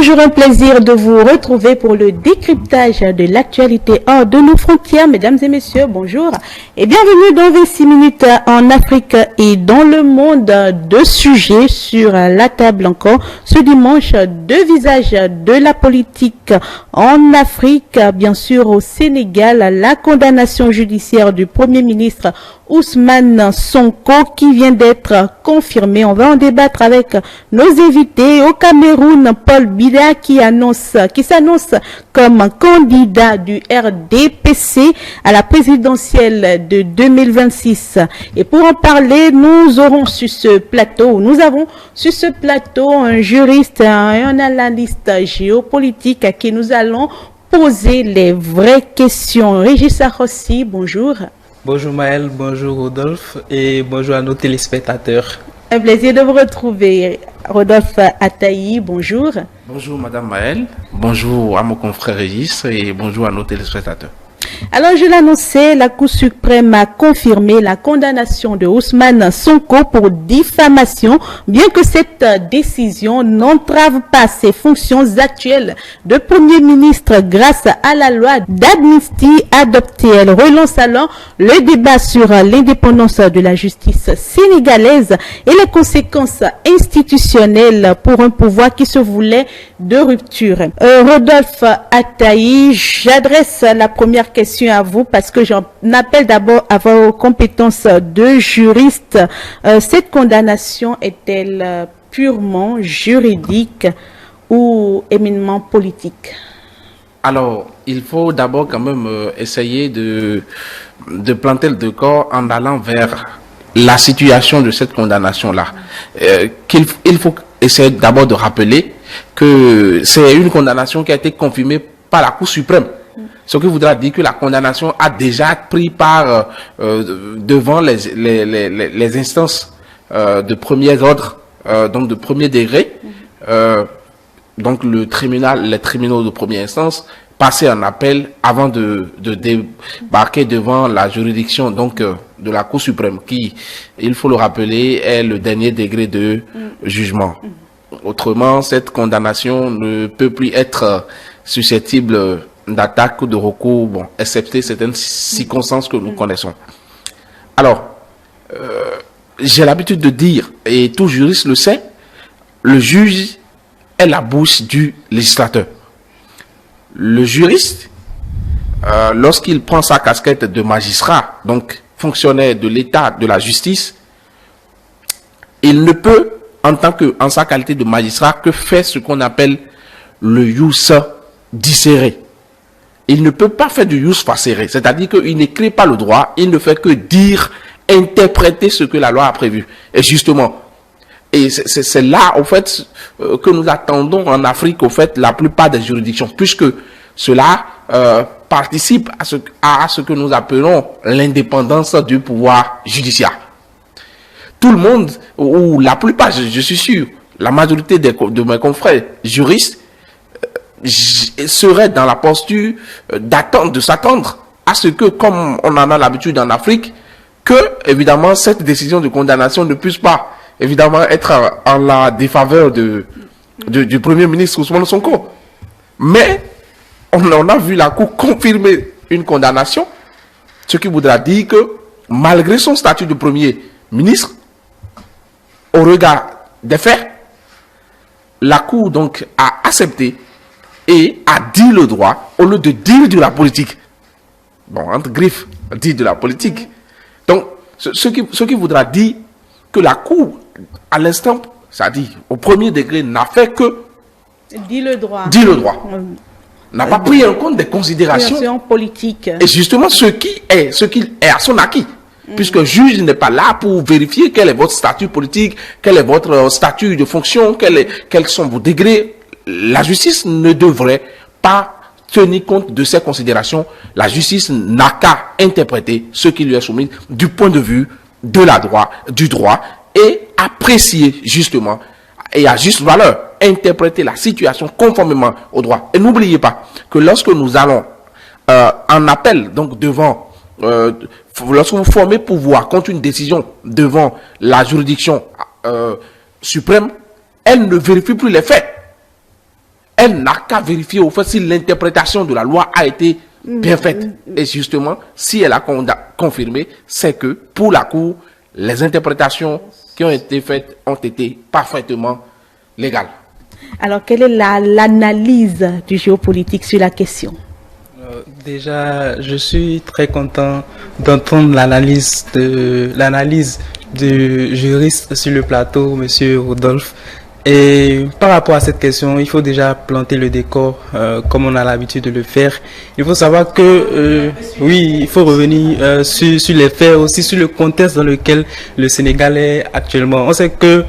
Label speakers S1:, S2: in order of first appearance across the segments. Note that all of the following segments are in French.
S1: toujours un plaisir de vous retrouver pour le décryptage de l'actualité hors de nos frontières. Mesdames et messieurs, bonjour et bienvenue dans 26 minutes en Afrique et dans le monde. Deux sujets sur la table encore ce dimanche, deux visages de la politique en Afrique. Bien sûr au Sénégal, la condamnation judiciaire du Premier ministre Ousmane Sonko qui vient d'être confirmée. On va en débattre avec nos invités. Au Cameroun, Paul Biya qui s'annonce comme candidat du RDPC à la présidentielle de 2026. Et pour en parler, nous avons sur ce plateau un juriste, un analyste géopolitique à qui nous allons poser les vraies questions. Régis Arossi, bonjour.
S2: Bonjour Maël, bonjour Rodolphe et bonjour à nos téléspectateurs.
S1: Un plaisir de vous retrouver. Rodolphe Ataï, bonjour.
S3: Bonjour Madame Maël, bonjour à mon confrère Régis et bonjour à nos téléspectateurs.
S1: Alors, je l'annonçais, la Cour suprême a confirmé la condamnation de Ousmane Sonko pour diffamation, bien que cette décision n'entrave pas ses fonctions actuelles de Premier ministre grâce à la loi d'amnistie adoptée. Elle relance alors le débat sur l'indépendance de la justice sénégalaise et les conséquences institutionnelles pour un pouvoir qui se voulait de rupture. Rodolphe Ataï, j'adresse la première question à vous parce que j'en appelle d'abord à vos compétences de juriste. Cette condamnation est-elle purement juridique ou éminemment politique?
S3: Alors, il faut d'abord quand même essayer de planter le décor en allant vers la situation de cette condamnation-là. Il faut essayer d'abord de rappeler que c'est une condamnation qui a été confirmée par la Cour suprême. Ce qui voudra dire que la condamnation a déjà pris part devant les instances de premier ordre, donc de premier degré, donc les tribunaux de première instance, passer en appel avant de débarquer devant la juridiction donc de la Cour suprême, qui, il faut le rappeler, est le dernier degré de jugement. Autrement, cette condamnation ne peut plus être susceptible d'attaque ou de recours, excepté certaines circonstances que nous connaissons. Alors, j'ai l'habitude de dire, et tout juriste le sait, le juge est la bouche du législateur. Le juriste, lorsqu'il prend sa casquette de magistrat, donc fonctionnaire de l'État, de la justice, il ne peut, en sa qualité de magistrat, que faire ce qu'on appelle le ius dicere. Il ne peut pas faire du ius facere, c'est-à-dire qu'il n'écrit pas le droit, il ne fait que dire, interpréter ce que la loi a prévu. Et justement, et c'est là, au fait, que nous attendons en Afrique, au fait, la plupart des juridictions, puisque cela participe à ce que nous appelons l'indépendance du pouvoir judiciaire. Tout le monde, ou la plupart, je suis sûr, la majorité de mes confrères juristes, serait dans la posture d'attendre, de s'attendre à ce que, comme on en a l'habitude en Afrique, que, évidemment, cette décision de condamnation ne puisse pas, évidemment, être en la défaveur du Premier ministre Ousmane Sonko. Mais, on a vu la Cour confirmer une condamnation, ce qui voudra dire que, malgré son statut de Premier ministre, au regard des faits, la Cour, donc, a accepté et a dit le droit au lieu de dire de la politique. Bon, entre griffes, dire de la politique. Donc, ce qui voudra dire que la Cour, à l'instant, c'est-à-dire au premier degré, n'a fait que
S1: dire le droit.
S3: N'a pas pris en compte des considérations
S1: politiques.
S3: Et justement, ce qui est à son acquis. Puisque le juge n'est pas là pour vérifier quel est votre statut politique, quel est votre statut de fonction, quels sont vos degrés. La justice ne devrait pas tenir compte de ces considérations. La justice n'a qu'à interpréter ce qui lui est soumis du point de vue du droit et apprécier justement et à juste valeur, interpréter la situation conformément au droit. Et n'oubliez pas que lorsque nous allons en appel, donc devant, lorsque vous formez pouvoir contre une décision devant la juridiction suprême, elle ne vérifie plus les faits. elle n'a qu'à vérifier au fait si l'interprétation de la loi a été bien faite. Et justement, si elle a confirmé, c'est que pour la Cour, les interprétations qui ont été faites ont été parfaitement légales.
S1: Alors, quelle est l'analyse du géopolitique sur la question?
S2: Déjà, je suis très content d'entendre l'analyse du juriste sur le plateau, Monsieur Rodolphe. Et par rapport à cette question, il faut déjà planter le décor comme on a l'habitude de le faire. Il faut savoir que, oui, il faut revenir sur les faits, aussi sur le contexte dans lequel le Sénégal est actuellement. On sait que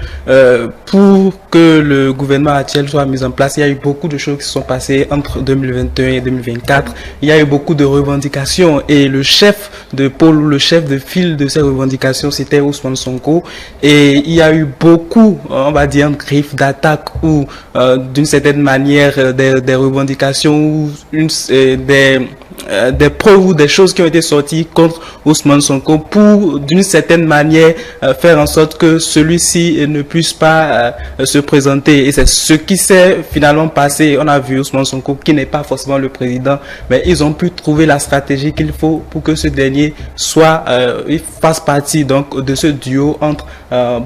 S2: pour que le gouvernement actuel soit mis en place, il y a eu beaucoup de choses qui se sont passées entre 2021 et 2024. Il y a eu beaucoup de revendications et le chef de pôle, le chef de file de ces revendications, c'était Ousmane Sonko. Et il y a eu beaucoup, on va dire, d'attaques ou d'une certaine manière des revendications ou des preuves ou des choses qui ont été sorties contre Ousmane Sonko pour d'une certaine manière faire en sorte que celui-ci ne puisse pas se présenter. Et c'est ce qui s'est finalement passé. On a vu Ousmane Sonko qui n'est pas forcément le président, mais ils ont pu trouver la stratégie qu'il faut pour que ce dernier soit fasse partie donc de ce duo entre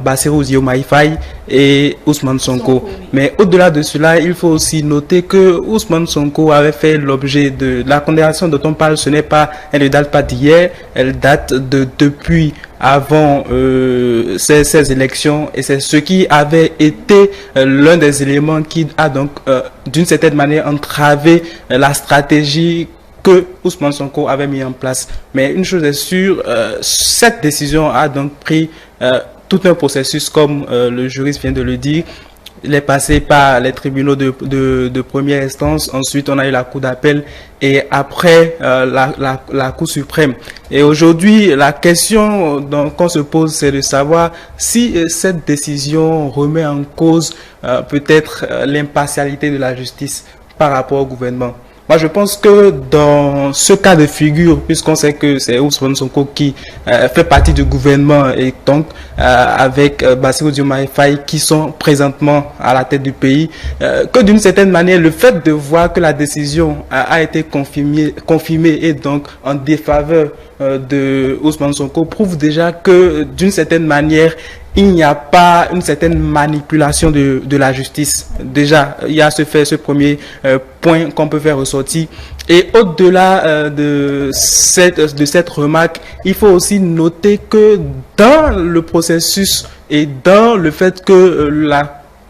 S2: Bassirou Diomaye Faye et Ousmane Sonko. Mais au-delà de cela, il faut aussi noter que Ousmane Sonko avait fait l'objet de la condamnation dont on parle. Ce n'est pas, elle ne date pas d'hier, elle date depuis avant ces élections, et c'est ce qui avait été l'un des éléments qui a donc d'une certaine manière entravé la stratégie que Ousmane Sonko avait mis en place. Mais une chose est sûre, cette décision a donc pris tout un processus, comme le juriste vient de le dire. Il est passé par les tribunaux de première instance, ensuite on a eu la Cour d'appel et après la Cour suprême. Et aujourd'hui, la question qu'on se pose, c'est de savoir si cette décision remet en cause peut-être l'impartialité de la justice par rapport au gouvernement. Moi, je pense que dans ce cas de figure, puisqu'on sait que c'est Ousmane Sonko qui fait partie du gouvernement et donc avec Bassirou Diomaye Faye qui sont présentement à la tête du pays, que d'une certaine manière, le fait de voir que la décision a été confirmée et donc en défaveur de Ousmane Sonko prouve déjà que d'une certaine manière, il n'y a pas une certaine manipulation de la justice. Déjà, il y a ce premier point qu'on peut faire ressortir. Et au-delà de cette remarque, il faut aussi noter que dans le processus et dans le fait que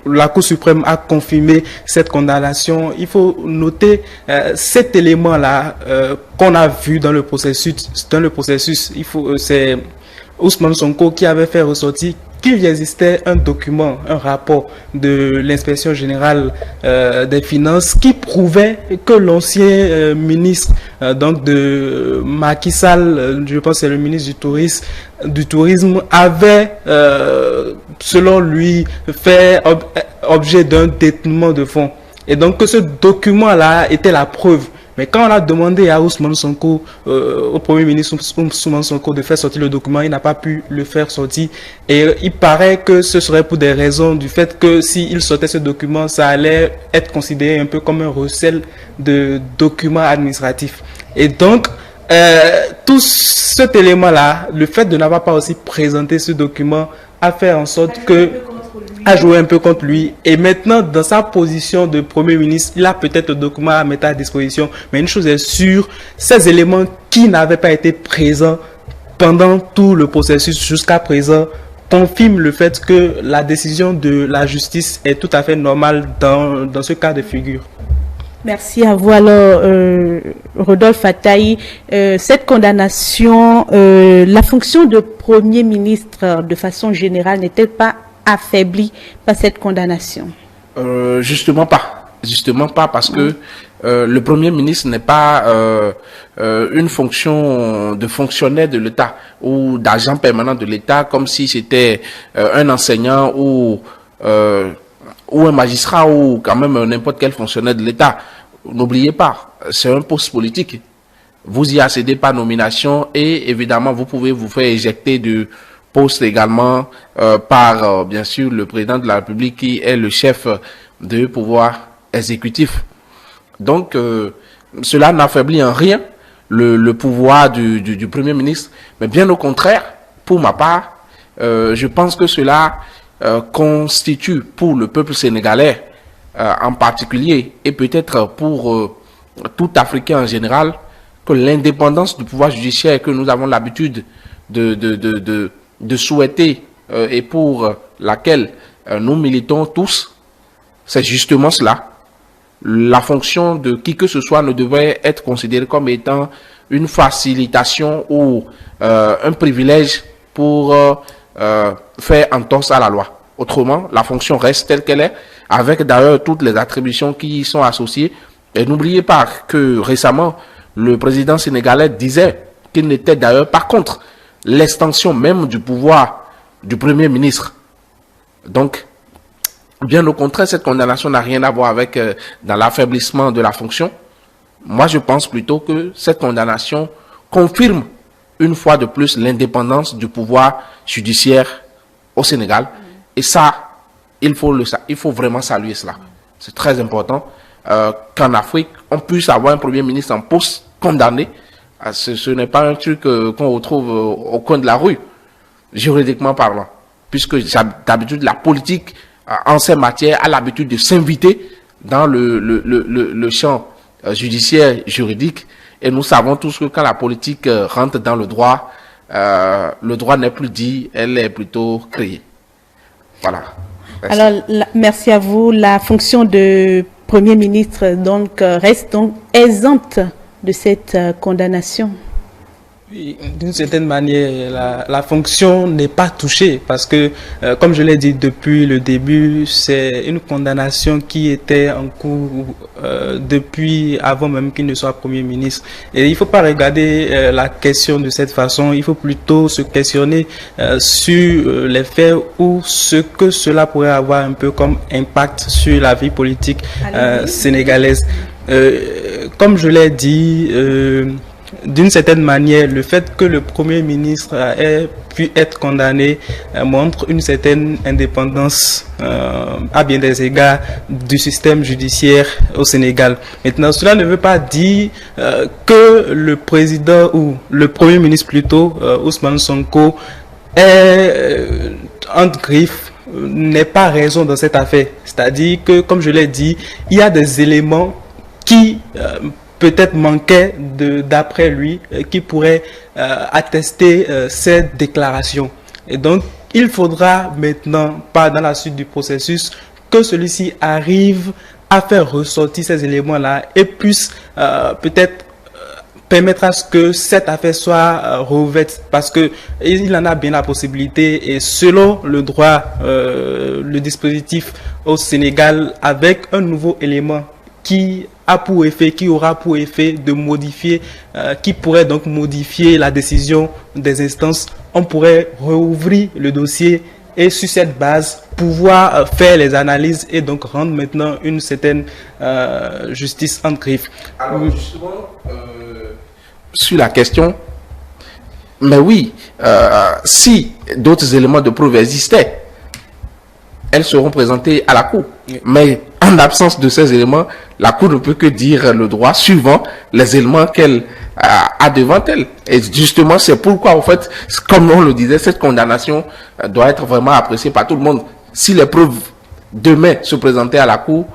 S2: la Cour suprême a confirmé cette condamnation, il faut noter cet élément-là qu'on a vu dans le processus. C'est Ousmane Sonko qui avait fait ressortir qu'il existait un document, un rapport de l'inspection générale des finances qui prouvait que l'ancien ministre donc de Macky Sall, je pense que c'est le ministre du tourisme, avait selon lui fait objet d'un détournement de fonds. Et donc que ce document-là était la preuve. Mais quand on a demandé à Ousmane Sonko, au Premier ministre Ousmane Sonko, de faire sortir le document, il n'a pas pu le faire sortir. Et il paraît que ce serait pour des raisons du fait que s'il sortait ce document, ça allait être considéré un peu comme un recel de documents administratifs. Et donc, tout cet élément-là, le fait de n'avoir pas aussi présenté ce document, a fait en sorte que a joué un peu contre lui. Et maintenant, dans sa position de Premier ministre, il a peut-être le document à mettre à disposition. Mais une chose est sûre, ces éléments qui n'avaient pas été présents pendant tout le processus jusqu'à présent confirment le fait que la décision de la justice est tout à fait normale dans ce cas de figure.
S1: Merci à vous. Alors, Rodolphe Ataï, cette condamnation, la fonction de Premier ministre de façon générale n'est-elle pas affaibli par cette condamnation?
S3: Justement pas parce que le Premier ministre n'est pas une fonction de fonctionnaire de l'État ou d'agent permanent de l'État comme si c'était un enseignant ou un magistrat ou quand même n'importe quel fonctionnaire de l'État. N'oubliez pas, c'est un poste politique. Vous y accédez par nomination et évidemment vous pouvez vous faire éjecter de poste également par bien sûr le président de la République qui est le chef de pouvoir exécutif. Donc, cela n'affaiblit en rien le pouvoir du Premier ministre, mais bien au contraire, pour ma part, je pense que cela constitue pour le peuple sénégalais en particulier, et peut-être pour tout Africain en général, que l'indépendance du pouvoir judiciaire que nous avons l'habitude de souhaiter et pour laquelle nous militons tous, c'est justement cela. La fonction de qui que ce soit ne devrait être considérée comme étant une facilitation ou un privilège pour faire entorse à la loi. Autrement, la fonction reste telle qu'elle est, avec d'ailleurs toutes les attributions qui y sont associées. Et n'oubliez pas que récemment, le président sénégalais disait qu'il n'était d'ailleurs pas contre l'extension même du pouvoir du Premier ministre. Donc, bien au contraire, cette condamnation n'a rien à voir avec dans l'affaiblissement de la fonction. Moi, je pense plutôt que cette condamnation confirme une fois de plus l'indépendance du pouvoir judiciaire au Sénégal. Et ça, il faut vraiment saluer cela. C'est très important qu'en Afrique, on puisse avoir un Premier ministre en poste condamné. Ce n'est pas un truc qu'on retrouve au coin de la rue, juridiquement parlant. Puisque d'habitude, la politique en ces matières a l'habitude de s'inviter dans le champ judiciaire, juridique. Et nous savons tous que quand la politique rentre dans le droit n'est plus dit, elle est plutôt créée. Voilà. Merci.
S1: Alors, merci à vous. La fonction de Premier ministre donc reste donc exempte de cette condamnation.
S2: Oui, d'une certaine manière, la fonction n'est pas touchée parce que, comme je l'ai dit depuis le début, c'est une condamnation qui était en cours depuis avant même qu'il ne soit Premier ministre. Et il ne faut pas regarder la question de cette façon, il faut plutôt se questionner sur les faits ou ce que cela pourrait avoir un peu comme impact sur la vie politique sénégalaise. Comme je l'ai dit, d'une certaine manière, le fait que le Premier ministre ait pu être condamné montre une certaine indépendance à bien des égards du système judiciaire au Sénégal. Maintenant, cela ne veut pas dire que le président ou le Premier ministre plutôt, Ousmane Sonko, est entre griffes, n'est pas raison dans cette affaire. C'est-à-dire que, comme je l'ai dit, il y a des éléments qui peut-être manquait d'après lui, qui pourrait attester cette déclaration. Et donc, il faudra maintenant, pas dans la suite du processus, que celui-ci arrive à faire ressortir ces éléments-là et puisse peut-être permettre à ce que cette affaire soit rouverte, parce que il en a bien la possibilité, et selon le droit, le dispositif au Sénégal, avec un nouveau élément qui aura pour effet de modifier, qui pourrait donc modifier la décision des instances, on pourrait rouvrir le dossier et sur cette base pouvoir faire les analyses et donc rendre maintenant une certaine justice en griffe.
S3: Alors justement, sur la question, mais oui, si d'autres éléments de preuve existaient, elles seront présentées à la Cour. Oui. Mais en absence de ces éléments, la Cour ne peut que dire le droit suivant les éléments qu'elle a devant elle. Et justement, c'est pourquoi, en fait, comme on le disait, cette condamnation doit être vraiment appréciée par tout le monde. Si les preuves demain se présentaient à la Cour,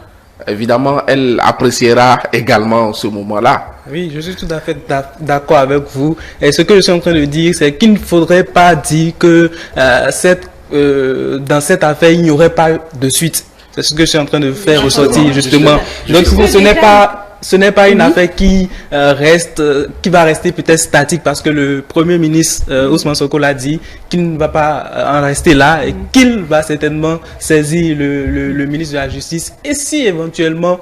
S3: évidemment, elle appréciera également ce moment-là.
S2: Oui, je suis tout à fait d'accord avec vous. Et ce que je suis en train de dire, c'est qu'il ne faudrait pas dire que dans cette affaire, il n'y aurait pas de suite. C'est ce que je suis en train de faire ressortir, justement. Donc, ce n'est pas une affaire qui qui va rester peut-être statique, parce que le Premier ministre Ousmane Sonko l'a dit qu'il ne va pas en rester là et qu'il va certainement saisir le ministre de la Justice. Et si éventuellement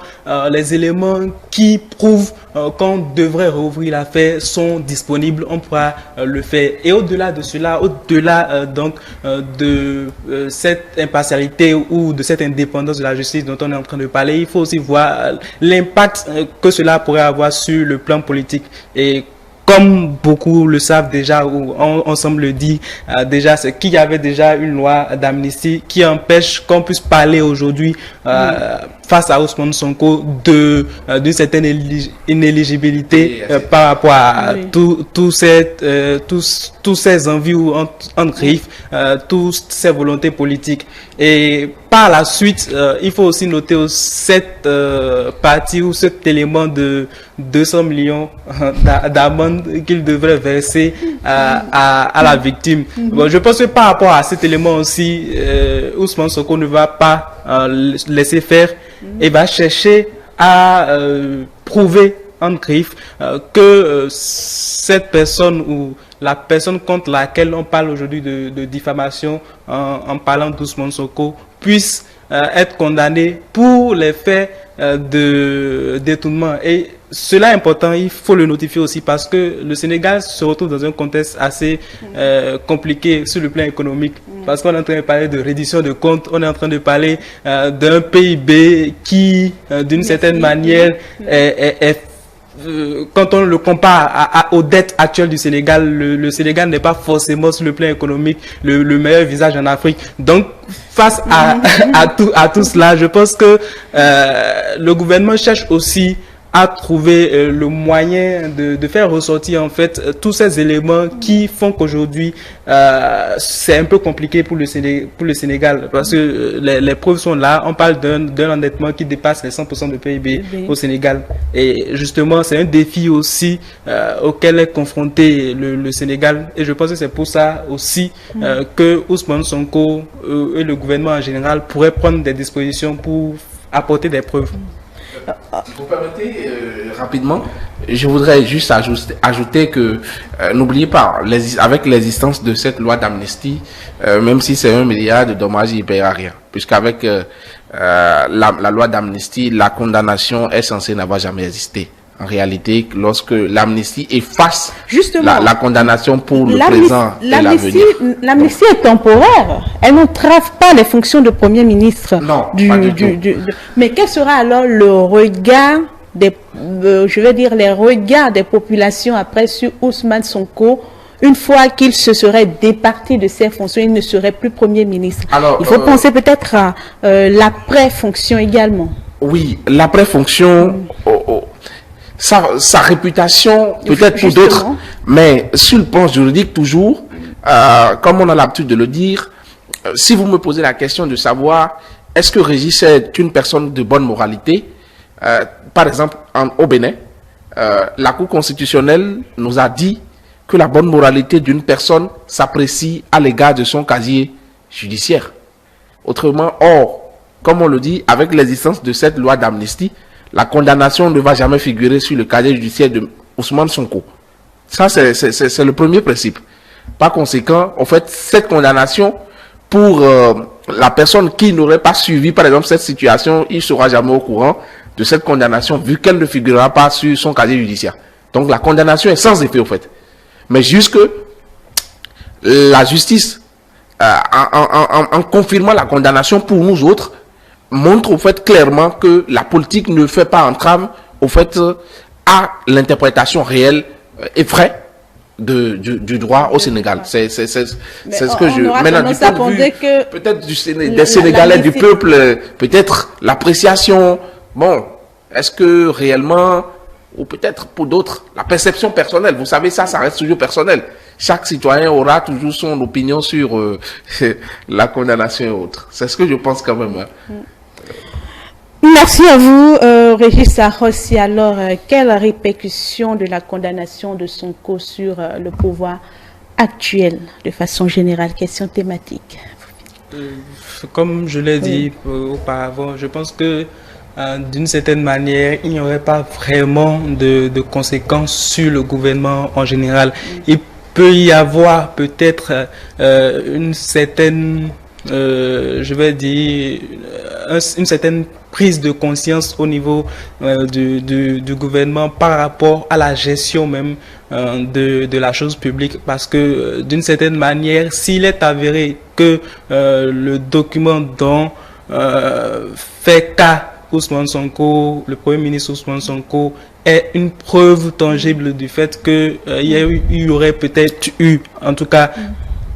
S2: les éléments qui prouvent qu'on devrait rouvrir l'affaire sont disponibles, on pourra le faire. Et au-delà de cela, au-delà donc de cette impartialité ou de cette indépendance de la justice dont on est en train de parler, il faut aussi voir l'impact que cela pourrait avoir sur le plan politique. Et comme beaucoup le savent déjà, ou on semble le dire déjà, c'est qu'il y avait déjà une loi d'amnistie qui empêche qu'on puisse parler aujourd'hui face à Ousmane Sonko d'une certaine inéligibilité par rapport à tous ces envies ou en griffes, toutes ces volontés politiques. Et par la suite, il faut aussi noter cette partie ou cet élément de 200 millions d'amende qu'il devrait verser à la victime. Bon, je pense que par rapport à cet élément aussi, Ousmane Sonko ne va pas laisser faire et va chercher à prouver en griffe que cette personne ou la personne contre laquelle on parle aujourd'hui de diffamation en parlant d'Ousmane Sonko puisse être condamnée pour les faits de détournement. Et cela est important, il faut le notifier aussi parce que le Sénégal se retrouve dans un contexte assez compliqué sur le plan économique. Parce qu'on est en train de parler de reddition de comptes, on est en train de parler d'un PIB qui, d'une certaine manière, quand on le compare aux dettes actuelles du Sénégal, le Sénégal n'est pas forcément sur le plan économique le meilleur visage en Afrique. Donc, face à tout cela, je pense que le gouvernement cherche aussi à trouver le moyen de faire ressortir en fait tous ces éléments qui font qu'aujourd'hui c'est un peu compliqué pour le Sénégal parce que les preuves sont là. On parle d'un endettement qui dépasse les 100% de PIB au Sénégal et justement c'est un défi aussi auquel est confronté le Sénégal et je pense que c'est pour ça aussi que Ousmane Sonko et le gouvernement en général pourraient prendre des dispositions pour apporter des preuves.
S3: Vous permettez rapidement, je voudrais juste ajouter que n'oubliez pas, avec l'existence de cette loi d'amnistie, même si c'est 1 milliard de dommages, il ne paiera rien. Puisqu'avec la loi d'amnistie, la condamnation est censée n'avoir jamais existé. En réalité, lorsque l'amnistie efface la condamnation pour le présent et l'avenir.
S1: L'amnistie est temporaire. Elle n'entrave pas les fonctions de Premier ministre.
S3: Non, pas du tout.
S1: Mais quel sera alors le regard des, les regards des populations après sur Ousmane Sonko une fois qu'il se serait départi de ses fonctions, il ne serait plus Premier ministre. Alors, il faut penser peut-être à l'après-fonction également.
S3: Oui, l'après-fonction... Sa réputation, peut-être pour d'autres, mais sur le plan juridique, toujours, comme on a l'habitude de le dire, si vous me posez la question de savoir, est-ce que Régis est une personne de bonne moralité, par exemple, au Bénin, la Cour constitutionnelle nous a dit que la bonne moralité d'une personne s'apprécie à l'égard de son casier judiciaire. Autrement, comme on le dit, avec l'existence de cette loi d'amnistie, la condamnation ne va jamais figurer sur le casier judiciaire de Ousmane Sonko. Ça, c'est le premier principe. Par conséquent, en fait, cette condamnation, pour la personne qui n'aurait pas suivi, par exemple, cette situation, il ne sera jamais au courant de cette condamnation, vu qu'elle ne figurera pas sur son casier judiciaire. Donc, la condamnation est sans effet, au fait. Mais jusque la justice, en confirmant la condamnation pour nous autres, montre au fait clairement que la politique ne fait pas entrave au fait à l'interprétation réelle et vraie du droit au Sénégal. C'est ce que je... Maintenant, du point de vue, peut-être des Sénégalais, du peuple, peut-être l'appréciation, bon, est-ce que réellement, ou peut-être pour d'autres, la perception personnelle, vous savez, ça reste toujours personnel. Chaque citoyen aura toujours son opinion sur la condamnation et autres. C'est ce que je pense quand même. Hein.
S1: Merci à vous, Régis Arrossi. Alors, quelle répercussion de la condamnation de Sonko sur le pouvoir actuel, de façon générale? Question thématique.
S2: Comme je l'ai dit auparavant, je pense que d'une certaine manière, il n'y aurait pas vraiment de conséquences sur le gouvernement en général. Il peut y avoir peut-être une certaine, je vais dire, une certaine prise de conscience au niveau du gouvernement par rapport à la gestion même de la chose publique, parce que d'une certaine manière, s'il est avéré que le document dont fait cas Ousmane Sonko, le Premier ministre Ousmane Sonko, est une preuve tangible du fait qu'il y aurait peut-être eu, en tout cas,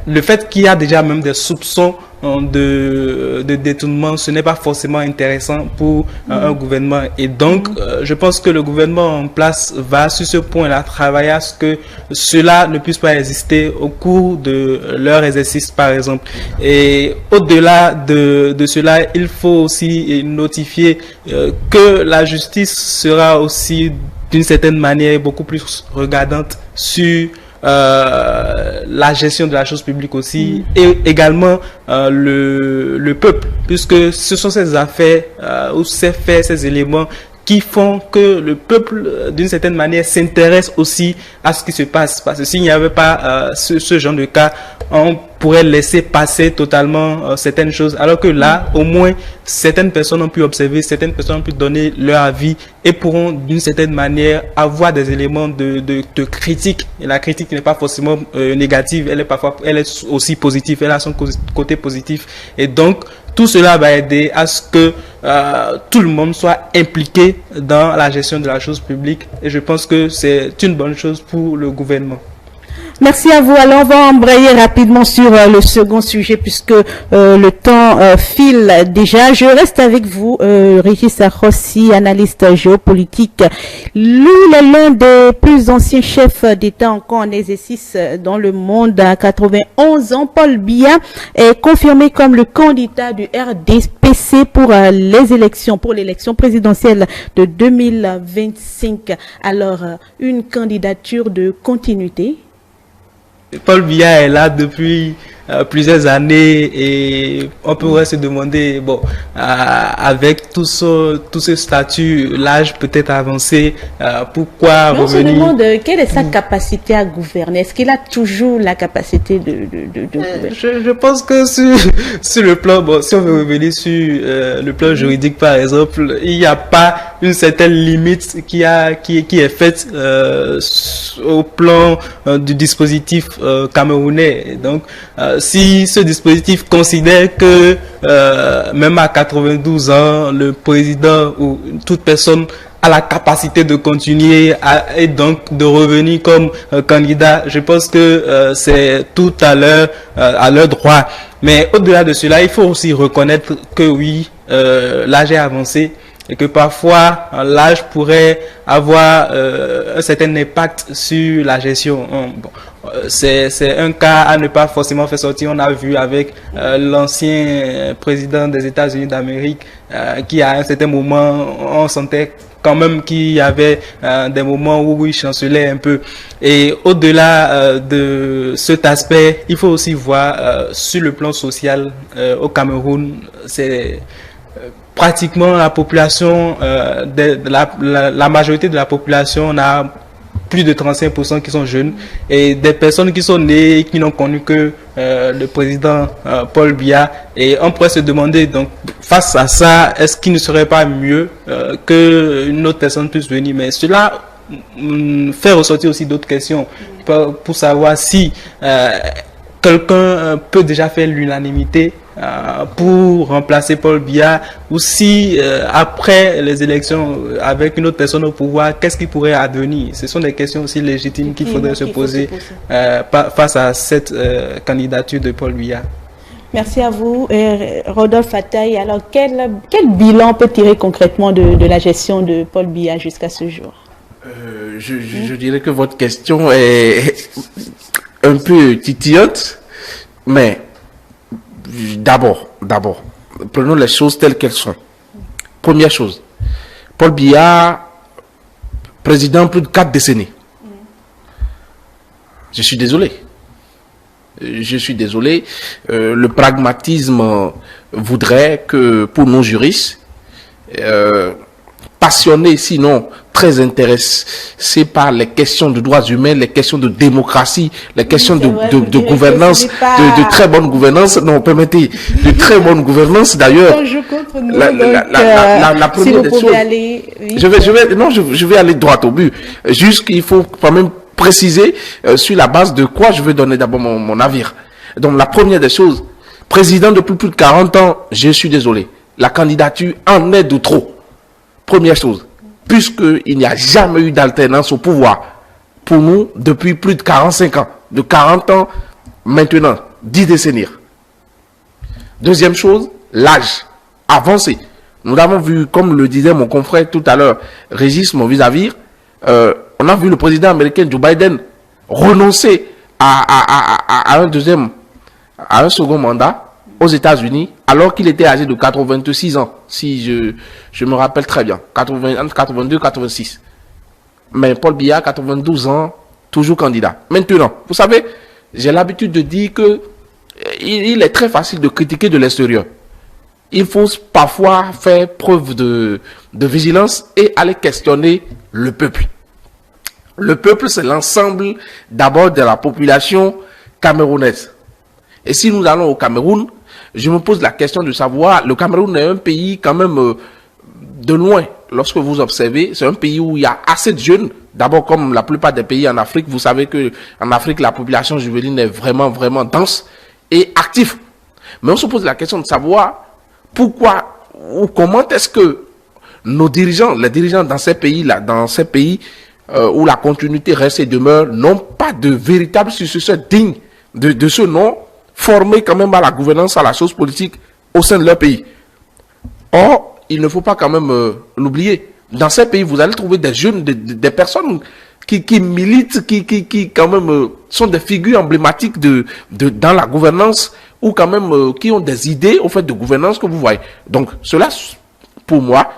S2: le fait qu'il y a déjà même des soupçons de détournement, ce n'est pas forcément intéressant pour un gouvernement. Et donc, je pense que le gouvernement en place va sur ce point-là travailler à ce que cela ne puisse pas exister au cours de leur exercice, par exemple. Et au-delà de cela, il faut aussi notifier que la justice sera aussi d'une certaine manière beaucoup plus regardante sur la gestion de la chose publique aussi, et également le peuple, puisque ce sont ces affaires ou ces faits, ces éléments qui font que le peuple, d'une certaine manière, s'intéresse aussi à ce qui se passe. Parce que s'il n'y avait pas ce genre de cas, on pourrait laisser passer totalement certaines choses. Alors que là, au moins, certaines personnes ont pu observer, certaines personnes ont pu donner leur avis et pourront, d'une certaine manière, avoir des éléments de critique. Et la critique n'est pas forcément négative, elle est aussi positive, elle a son côté positif. Et donc, tout cela va aider à ce que tout le monde soit impliqué dans la gestion de la chose publique. Et je pense que c'est une bonne chose pour le gouvernement.
S1: Merci à vous. Alors, on va embrayer rapidement sur le second sujet puisque le temps file déjà. Je reste avec vous, Régis Rossi, analyste géopolitique. Lui, il est l'un des plus anciens chefs d'État encore en exercice dans le monde à 91 ans. Paul Biya est confirmé comme le candidat du RDPC pour l'élection présidentielle de 2025. Alors, une candidature de continuité.
S2: Paul Biya est là depuis plusieurs années et on pourrait se demander, bon, avec tout ce statut, l'âge peut-être avancé, pourquoi revenir?
S1: On se demande quelle est sa capacité à gouverner. Est-ce qu'il a toujours la capacité de gouverner?
S2: Je pense que sur le plan, bon, si on veut revenir sur le plan juridique par exemple, il n'y a pas une certaine limite qui est faite au plan du dispositif camerounais. Donc, si ce dispositif considère que même à 92 ans, le président ou toute personne a la capacité de continuer et donc de revenir comme candidat, je pense que c'est tout à leur droit. Mais au-delà de cela, il faut aussi reconnaître que oui, l'âge est avancé et que parfois l'âge pourrait avoir un certain impact sur la gestion. Bon, c'est un cas à ne pas forcément faire sortir. On a vu avec l'ancien président des États-Unis d'Amérique qui à un certain moment, on sentait quand même qu'il y avait des moments où il chancelait un peu. Et au-delà de cet aspect, il faut aussi voir sur le plan social au Cameroun, c'est pratiquement la population, la majorité de la population n'a plus de 35% qui sont jeunes et des personnes qui sont nées et qui n'ont connu que le président Paul Biya. Et on pourrait se demander, donc, face à ça, est-ce qu'il ne serait pas mieux qu'une autre personne puisse venir? Mais cela fait ressortir aussi d'autres questions pour savoir si quelqu'un peut déjà faire l'unanimité pour remplacer Paul Biya ou si après les élections avec une autre personne au pouvoir, qu'est-ce qui pourrait advenir? Ce sont des questions aussi légitimes qu'il faudrait se poser face à cette candidature de Paul Biya.
S1: Merci à vous, Rodolphe Ataï. Alors, quel bilan peut tirer concrètement de la gestion de Paul Biya jusqu'à ce jour?
S3: Je dirais que votre question est un peu titillante, mais d'abord, prenons les choses telles qu'elles sont. Première chose, Paul Biya, président plus de 4 décennies. Je suis désolé. Le pragmatisme voudrait que pour nos juristes, passionnés sinon très intéressés par les questions de droits humains, les questions de démocratie, les questions de gouvernance, de très bonne gouvernance. Non, permettez, de très bonne gouvernance d'ailleurs. La première des choses. Je vais aller droit au but. Juste qu'il faut quand même préciser sur la base de quoi je veux donner d'abord mon avis. Donc la première des choses, président depuis plus de 40 ans, je suis désolé. La candidature en est de trop. Première chose, puisqu'il n'y a jamais eu d'alternance au pouvoir, pour nous, depuis plus de 45 ans, de 40 ans maintenant, 10 décennies. Deuxième chose, l'âge avancé. Nous avons vu, comme le disait mon confrère tout à l'heure, Régis, mon vis-à-vis, on a vu le président américain Joe Biden renoncer à un second mandat aux États-Unis, alors qu'il était âgé de 86 ans, si je me rappelle très bien, entre 82 et 86. Mais Paul Biya, 92 ans, toujours candidat. Maintenant, vous savez, j'ai l'habitude de dire que il est très facile de critiquer de l'extérieur. Il faut parfois faire preuve de vigilance et aller questionner le peuple. Le peuple, c'est l'ensemble d'abord de la population camerounaise. Et si nous allons au Cameroun, je me pose la question de savoir, le Cameroun est un pays quand même de loin. Lorsque vous observez, c'est un pays où il y a assez de jeunes. D'abord, comme la plupart des pays en Afrique, vous savez que en Afrique, la population juvénile est vraiment, vraiment dense et active. Mais on se pose la question de savoir pourquoi ou comment est-ce que nos dirigeants, les dirigeants dans ces pays-là, où la continuité reste et demeure, n'ont pas de véritable successeur digne de ce nom, formé quand même à la gouvernance, à la chose politique au sein de leur pays. Or, il ne faut pas quand même l'oublier. Dans ces pays, vous allez trouver des jeunes, des personnes qui militent, qui quand même sont des figures emblématiques dans la gouvernance, ou quand même qui ont des idées au fait de gouvernance que vous voyez. Donc, cela, pour moi,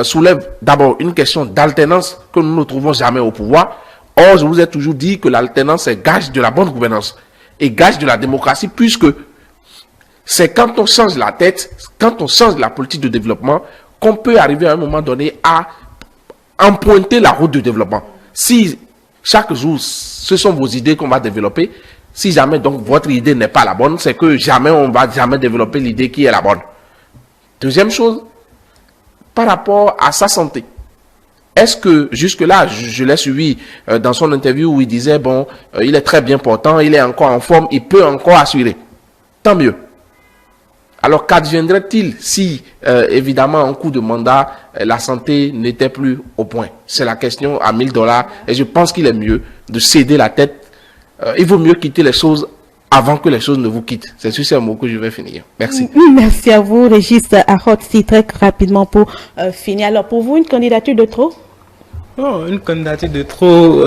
S3: soulève d'abord une question d'alternance que nous ne trouvons jamais au pouvoir. Or, je vous ai toujours dit que l'alternance est gage de la bonne gouvernance et gage de la démocratie, puisque c'est quand on change la tête, quand on change la politique de développement, qu'on peut arriver à un moment donné à emprunter la route du développement. Si chaque jour, ce sont vos idées qu'on va développer, si jamais donc votre idée n'est pas la bonne, c'est que jamais on va jamais développer l'idée qui est la bonne. Deuxième chose, par rapport à sa santé. Est-ce que jusque-là, je l'ai suivi dans son interview où il disait, bon, il est très bien portant, il est encore en forme, il peut encore assurer. Tant mieux. Alors qu'adviendrait-il si, évidemment, en coup de mandat, la santé n'était plus au point? C'est la question à $1000 et je pense qu'il est mieux de céder la tête. Il vaut mieux quitter les choses avant que les choses ne vous quittent. C'est sur ces mots que je vais finir. Merci.
S1: Merci à vous, Régis Arotsi, très rapidement pour finir. Alors, pour vous, une candidature de trop?
S2: Oh, une candidature de trop,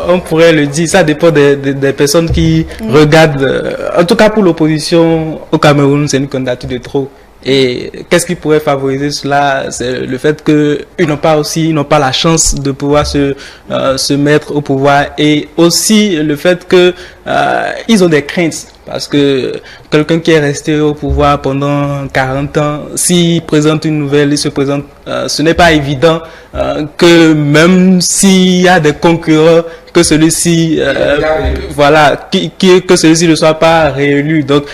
S2: on pourrait le dire, ça dépend des personnes qui regardent. En tout cas, pour l'opposition au Cameroun, c'est une candidature de trop. Et qu'est-ce qui pourrait favoriser cela? C'est le fait qu'ils n'ont pas la chance de pouvoir se mettre au pouvoir, et aussi le fait que ils ont des craintes. Parce que quelqu'un qui est resté au pouvoir pendant 40 ans, s'il présente une nouvelle, il se présente, ce n'est pas évident que même s'il y a des concurrents, que celui-ci, que celui-ci ne soit pas réélu. Donc,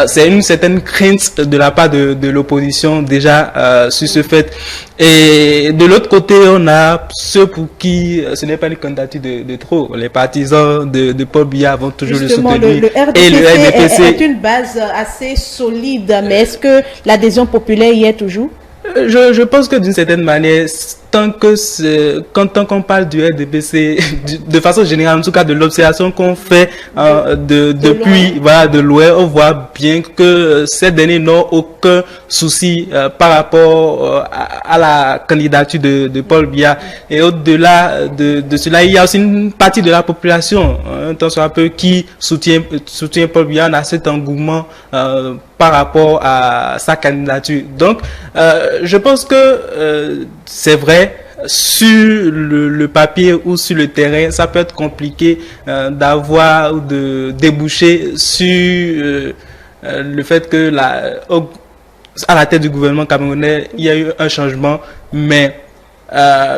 S2: c'est une certaine crainte de la part de l'opposition déjà sur ce fait. Et de l'autre côté, on a ceux pour qui ce n'est pas une candidature de trop. Les partisans de Paul Biya vont toujours
S1: justement,
S2: le soutenir.
S1: Le RDPC
S2: et le RDPC
S1: est une base assez solide, mais est-ce que l'adhésion populaire y est toujours?
S2: Je pense que d'une certaine manière, tant qu'on parle du RDPC, de façon générale, en tout cas de l'observation qu'on fait depuis de loin, on voit bien que ces derniers n'ont aucun souci par rapport à la candidature de Paul Biya. Et au-delà de cela, il y a aussi une partie de la population, tant soit peu, qui soutient Paul Biya. On a cet engouement par rapport à sa candidature. Donc, je pense que c'est vrai, sur le papier ou sur le terrain, ça peut être compliqué d'avoir ou de déboucher sur le fait que à la tête du gouvernement camerounais, il y a eu un changement, mais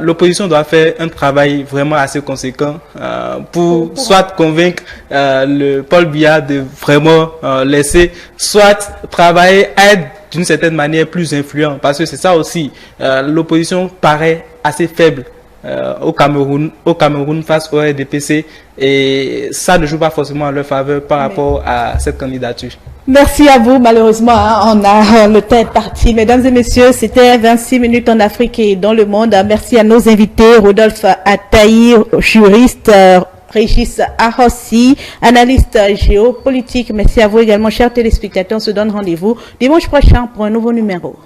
S2: l'opposition doit faire un travail vraiment assez conséquent pour soit convaincre le Paul Biya de vraiment laisser, soit travailler à être d'une certaine manière plus influent, parce que c'est ça aussi, l'opposition paraît assez faible au Cameroun face au RDPC, et ça ne joue pas forcément en leur faveur par rapport à cette candidature.
S1: Merci à vous. Malheureusement, on a le temps est parti. Mesdames et messieurs, c'était 26 minutes en Afrique et dans le monde. Merci à nos invités, Rodolphe Ataï, juriste, Régis Arossi, analyste géopolitique. Merci à vous également, chers téléspectateurs. On se donne rendez-vous dimanche prochain pour un nouveau numéro.